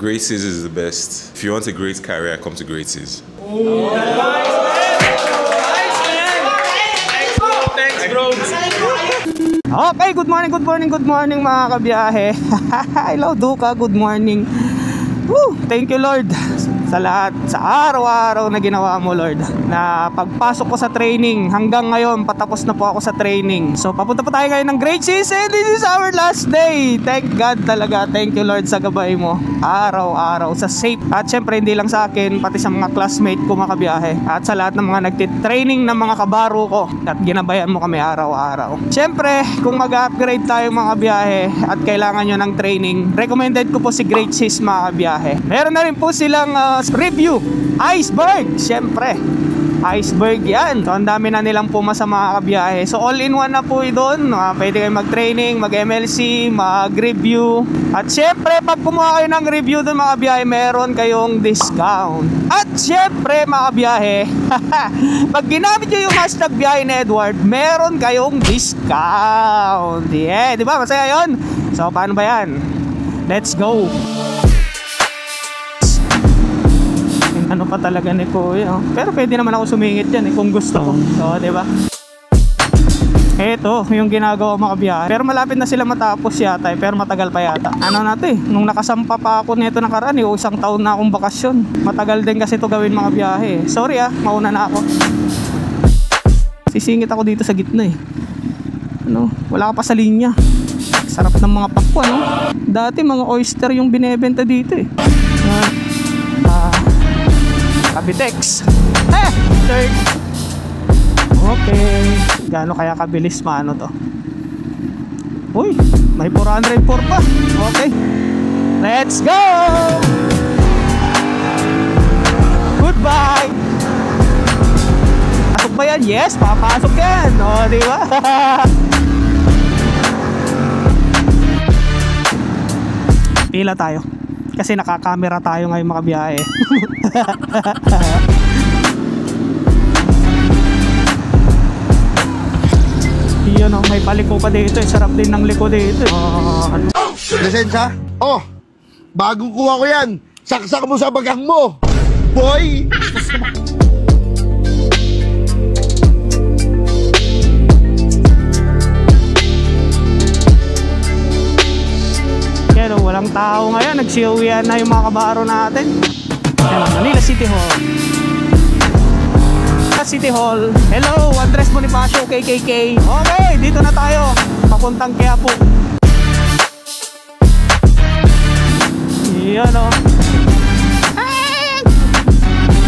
Graces is the best. If you want a great career, come to Graces. Thanks, bro. Okay, good morning mga kabiyahe. Hello Duka, good morning. Woo, thank you Lord sa lahat, sa araw-araw na ginawa mo Lord. Na pagpasok ko sa training, hanggang ngayon patapos na po ako sa training. So papunta pa tayo ngayon ng Great Seas, and this is our last day. Thank God talaga, thank you Lord sa gabay mo araw-araw, sa safe. At syempre hindi lang sa akin, pati sa mga classmate ko mga kabiyahe, at sa lahat ng mga nagtitraining ng mga kabaro ko, at ginabayan mo kami araw-araw. Syempre kung mag-upgrade tayo mga kabiyahe at kailangan nyo ng training, recommended ko po si Great Seas mga kabiyahe. Meron na rin po silang review Iceberg, syempre Iceberg yan. So ang dami na nilang puma sa mga kabiyahe. So all in one na po doon. Pwede kayo mag-training, mag-MLC, mag-review. At syempre pag kumuha kayo ng review doon mga kabiyahe, meron kayong discount. At syempre mga kabiyahe, pag ginamit nyo yung hashtag biyahe ni Edward, meron kayong discount. Yeah, di ba? Masaya yun. So paano ba yan? Let's go. Ano pa talaga ni Kuya. Pero pwede naman ako sumingit yan kung gusto ko. So, diba? Eto, yung ginagawa mga kabiyahe. Pero malapit na sila matapos yata pero matagal pa yata. Ano natin, nung nakasampa pa ako nito nakaraan, isang taon na akong bakasyon. Matagal din kasi ito gawin mga kabiyahe. Sorry mauna na ako. Sisingit ako dito sa gitna wala ka pa sa linya. Sarap ng mga pakwa Dati mga oyster yung binebenta dito Kabitex. Third. Okay. Gaano kaya kabilis maano to? Uy, may 404 pa. Okay. Let's go! Goodbye! Pasok ba yan? Yes, papasok yan. Di ba? Pila tayo. Kasi nakakamera tayo ngayon mga biyahe. Yun may paliko pa dito. Sarap din ng liko dito. Lisensya? Bagong kuha ko yan. Saksak mo sa bagang mo, boy. Walang tao ngayon, nagsiuwian na yung mga kabaro natin. Manila City Hall. City Hall. Hello, Andres Bonifacio, KKK. Okay, dito na tayo. Papuntang Quiapo. Yan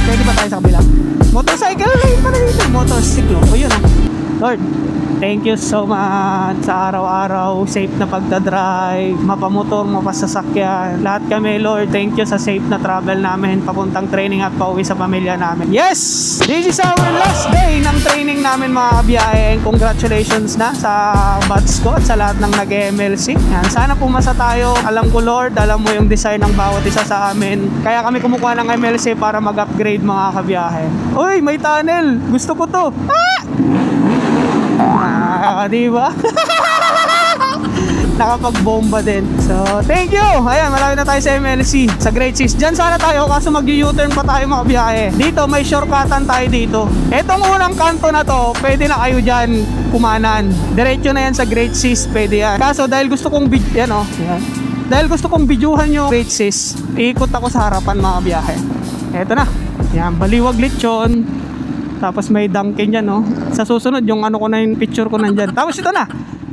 Pwede ba tayo sa kabila? Motorcycle lane pa na dito. Motorcycle. Yun Lord, thank you so much sa araw-araw, safe na pagdadrive, mapamotor, mapasasakyan. Lahat kami Lord, thank you sa safe na travel namin papuntang training at pauwi sa pamilya namin. Yes! This is our last day ng training namin mga kabiyahe. Congratulations na sa batch ko at sa lahat ng nag-MLC. Sana pumasa tayo. Alam ko Lord, alam mo yung design ng bawat isa sa amin. Kaya kami kumukuha ng MLC para mag-upgrade mga kabiyahe. Uy, may tunnel! Gusto ko to! Diba? Nakapagbomba din. So, thank you! Ayan, malapit na tayo sa MLC, sa Great Seas. Diyan sana tayo, kaso mag-U-turn pa tayo mga biyahe. Dito, may shortcutan tayo dito. Etong unang kanto na to, pwede na kayo dyan kumanan. Diretso na yan sa Great Seas, pwede yan. Kaso, dahil gusto kong dahil gusto kong bidyuhan yung Great Seas, ikot ako sa harapan mga biyahe. Eto na. Yan, Baliwag Lechon. Tapos may Dunkin yan Sa susunod yung ko na yung picture ko nandyan. Tapos ito na.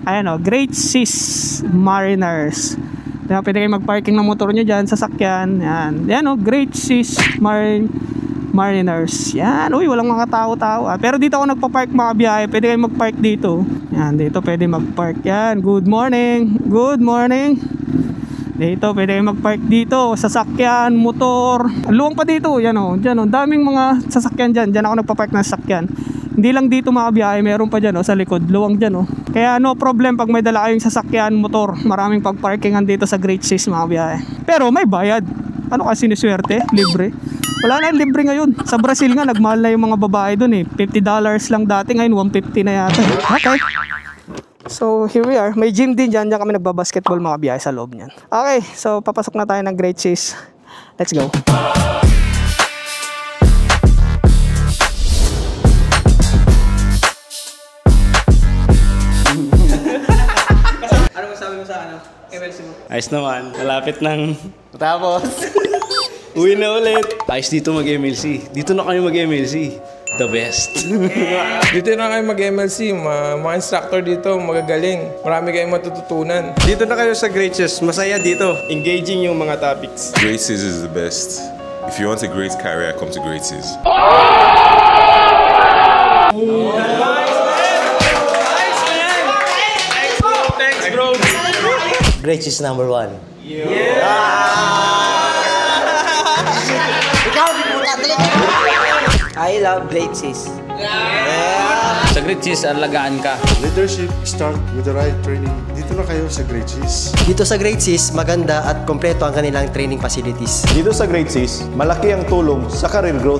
Ayan Great Seas Mariners. Diba, pwede kayo mag-parking ng motor nyo dyan, sasakyan. Yan Great Seas Mariners. Yan, walang mga tao-tao Pero dito ako nagpa-park mga biyahe. Pwede kayo mag-park dito. Yan, dito pwede mag-park yan. Good morning. Good morning. Dito, pwede kayo mag-park dito. Sasakyan, motor. Luwang pa dito. Yan dyan daming mga sasakyan dyan. Dyan ako nagpa-park ng sasakyan. Hindi lang dito mga biyahe. Meron pa dyan sa likod. Luwang dyan Kaya no problem pag may dala kayong sasakyan, motor. Maraming pag-parkingan dito sa Great Seas mga biyahe. Pero may bayad. Ano kasi siniswerte? Libre. Wala na yung libre ngayon. Sa Brazil nga, nagmahal na yung mga babae dun $50 lang dati. Ngayon, $150 na yata. Okay. So here we are. May gym din dyan. Diyan kami nagbabasketball mga biyahe sa loob niyan. Okay, so papasok na tayo ng Great Cheese. Let's go. Ano masabi mo sa MLC mo? Ayos naman. Malapit nang matapos. Uwi na ulit. Ayos dito mag-MLC. Dito na kami mag-MLC. The best. Dito na kayo mag-MLC, mga instructor dito, magagaling. Marami kayong matututunan. Dito na kayo sa Great Cheese. Masaya dito. Engaging yung mga topics. Great Cheese is the best. If you want a great career, come to Great Cheese. Thanks, bro. Great Cheese #1. I love Great Cheese. Sa Great Cheese, alagaan ka. Leadership start with the right training. Dito na kayo sa Great Cheese. Dito sa Great Cheese, maganda at kompleto ang kanilang training facilities. Dito sa Great Cheese, malaki ang tulong sa career growth.